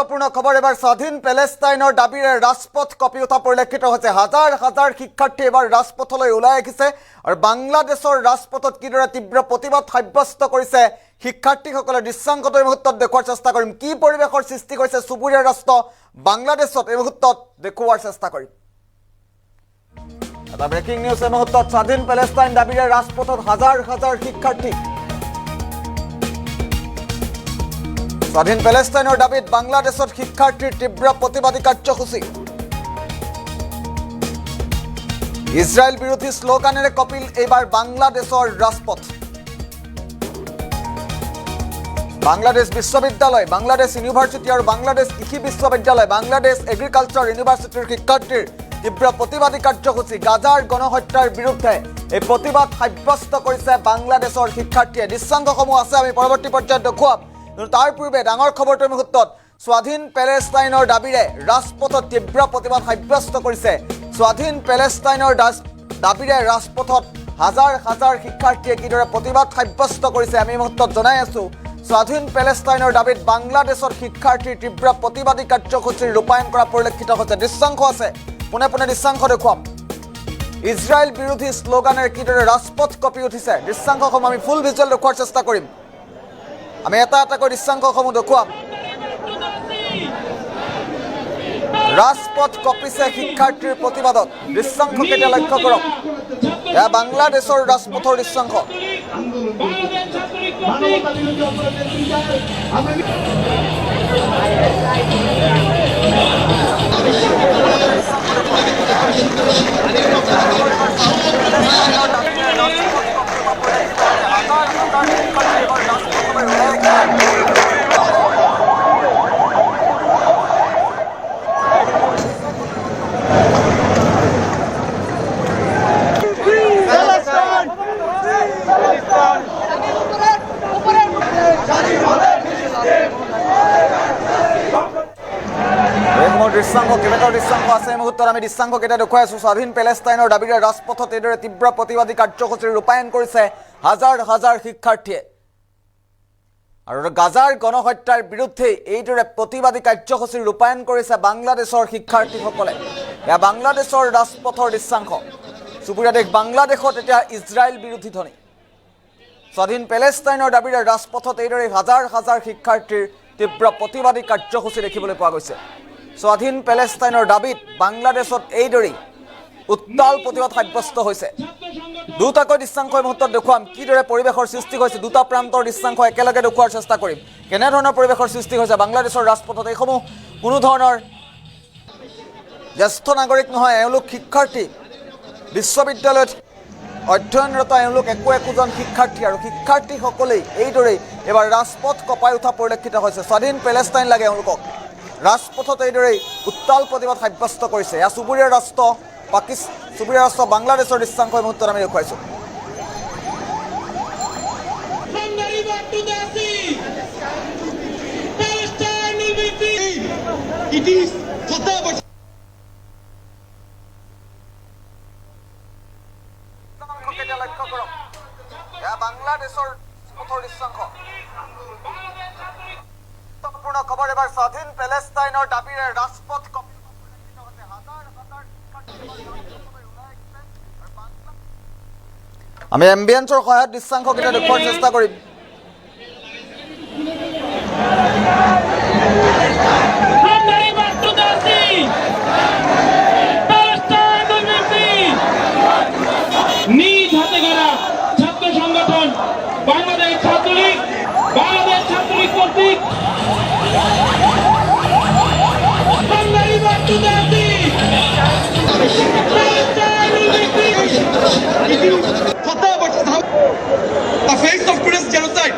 গুৰুত্বপূৰ্ণ খবৰ এবাৰ স্বাধীন পেলেষ্টাইনৰ দাবীৰে ৰাজপথ কঁপি উঠা পৰিলক্ষিত হৈছে। হাজাৰ হাজাৰ শিক্ষাৰ্থী এবাৰ ৰাজপথলৈ ওলাই আহিছে আৰু বাংলাদেশৰ ৰাজপথত কিদৰে তীব্ৰ প্ৰতিবাদ সাব্যস্ত কৰিছে শিক্ষাৰ্থীসকলে দৃশ্যাংশটো এই মুহূৰ্তত দেখুওৱাৰ চেষ্টা কৰিম। কি পৰিৱেশৰ সৃষ্টি কৰিছে চুবুৰীয়া ৰাষ্ট্ৰ বাংলাদেশত এই মুহূৰ্তত দেখুওৱাৰ চেষ্টা কৰিম। এটা ব্ৰেকিং নিউজ এই মুহূৰ্তত স্বাধীন পেলেষ্টাইন দাবীৰে ৰাজপথত হাজাৰ হাজাৰ শিক্ষাৰ্থী। স্বাধীন পেলেষ্টাইনৰ দাবীত বাংলাদেশত শিক্ষাৰ্থীৰ তীব্ৰ প্ৰতিবাদী কাৰ্যসূচী। ইজৰাইল বিৰোধী শ্লোগানেৰে কপিল এইবাৰ বাংলাদেশৰ ৰাজপথ। বাংলাদেশ বিশ্ববিদ্যালয়, বাংলাদেশ ইউনিভাৰ্চিটি আৰু বাংলাদেশ কৃষি বিশ্ববিদ্যালয়, বাংলাদেশ এগ্ৰিকালচাৰ ইউনিভাৰ্চিটিৰ শিক্ষাৰ্থীৰ তীব্ৰ প্ৰতিবাদী কাৰ্যসূচী। গাজাৰ গণহত্যাৰ বিৰুদ্ধে এই প্ৰতিবাদ সাব্যস্ত কৰিছে বাংলাদেশৰ শিক্ষাৰ্থীয়ে। দৃশ্যাংশসমূহ আছে, আমি পৰৱৰ্তী পৰ্যায়ত দেখুৱাম। কিন্তু তাৰ পূৰ্বে ডাঙৰ খবৰটোৰ মুহূৰ্তত স্বাধীন পেলেষ্টাইনৰ দাবীৰে ৰাজপথত তীব্ৰ প্ৰতিবাদ সাব্যস্ত কৰিছে। স্বাধীন পেলেষ্টাইনৰ দাবীৰে ৰাজপথত হাজাৰ হাজাৰ শিক্ষাৰ্থীয়ে কিদৰে প্ৰতিবাদ সাব্যস্ত কৰিছে আমি এই মুহূৰ্তত জনাই আছোঁ। স্বাধীন পেলেষ্টাইনৰ দাবীত বাংলাদেশৰ শিক্ষাৰ্থীৰ তীব্ৰ প্ৰতিবাদী কাৰ্যসূচীৰ ৰূপায়ণ কৰা পৰিলক্ষিত হৈছে। দৃশ্যাংশ আছে, পোনে পোনে দৃশ্যাংশ দেখুৱাম। ইজৰাইল বিৰোধী শ্লোগানেৰে কিদৰে ৰাজপথ কঁপি উঠিছে দৃশ্যাংশসমূহ আমি ফুল ভিজুৱেল দেখুওৱাৰ চেষ্টা কৰিম। আমি এটা এটাকৈ দৃশ্যাংশসমূহ দেখুৱাম। ৰাজপথ কঁপিছে শিক্ষাৰ্থীৰ প্ৰতিবাদত। দৃশ্যাংশ কেতিয়া লক্ষ্য কৰক, এয়া বাংলাদেশৰ ৰাজপথৰ দৃশ্যাংশ। দৃশ্যাংশ কেইবাটাও দৃশ্যাংশ আছে এই মুহূৰ্তত আমি দৃশ্যাংশ কেইটা দেখুৱাই আছোঁ। স্বাধীন পেলেষ্টাইনৰ দাবীৰে ৰাজপথত এইদৰে তীব্ৰ প্ৰতিবাদী কাৰ্যসূচীৰ ৰূপায়ণ কৰিছে হাজাৰ হাজাৰ শিক্ষাৰ্থীয়ে। আৰু গাজাৰ গণহত্যাৰ বিৰুদ্ধে এইদৰে প্ৰতিবাদী কাৰ্যসূচীৰ ৰূপায়ণ কৰিছে বাংলাদেশৰ শিক্ষাৰ্থীসকলে। এয়া বাংলাদেশৰ ৰাজপথৰ দৃশ্যাংশ। চুবুৰীয়া দেশ বাংলাদেশত এতিয়া ইজৰাইল বিৰোধী ধ্বনি। স্বাধীন পেলেষ্টাইনৰ দাবীৰে ৰাজপথত এইদৰে হাজাৰ হাজাৰ শিক্ষাৰ্থীৰ তীব্ৰ প্ৰতিবাদী কাৰ্যসূচী দেখিবলৈ পোৱা গৈছে। স্বাধীন পেলেষ্টাইনৰ দাবীত বাংলাদেশত এইদৰেই উত্তাল প্ৰতিবাদ সাব্যস্ত হৈছে। দুটাকৈ দৃশ্যাংশ এই মুহূৰ্তত দেখুৱাম কিদৰে পৰিৱেশৰ সৃষ্টি হৈছে। দুটা প্ৰান্তৰ দৃশ্যাংশ একেলগে দেখুওৱাৰ চেষ্টা কৰিম। কেনেধৰণৰ পৰিৱেশৰ সৃষ্টি হৈছে বাংলাদেশৰ ৰাজপথত। এইসমূহ কোনো ধৰণৰ জ্যেষ্ঠ নাগৰিক নহয়, এওঁলোক শিক্ষাৰ্থী, বিশ্ববিদ্যালয়ত অধ্যয়নৰত এওঁলোক একোজন শিক্ষাৰ্থী। আৰু শিক্ষাৰ্থীসকলেই এইদৰেই এবাৰ ৰাজপথ কঁপাই উঠা পৰিলক্ষিত হৈছে। স্বাধীন পেলেষ্টাইন লাগে এওঁলোকক। ৰাজপথত এইদৰেই উত্তাল প্ৰতিবাদ সাব্যস্ত কৰিছে। এয়া চুবুৰীয়া ৰাষ্ট্ৰ বাংলাদেশৰ দৃশ্যাংশ এই মুহূৰ্তত আমি দেখুৱাইছোঁ। লক্ষ্য কৰক, এয়া বাংলাদেশৰ পথৰ দৃশ্যাংশ। গুৰুত্বপূৰ্ণ খবৰ এবাৰ স্বাধীন পেলেষ্টাইনৰ দাবীৰে ৰাজপথ কঁপি আমি এম্বিয়েন্সৰ সহায়ত দৃশ্যাংশ কেইটা দেখুওৱাৰ চেষ্টা কৰিম। নিজ হাতে গড়া ছাত্র সংগঠন বাংলাদেশ ছাত্রলীগ, বাংলাদেশ ছাত্রলীগ কর্তৃক The face of today's genocide,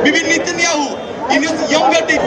Bibi Netanyahu, in his younger days.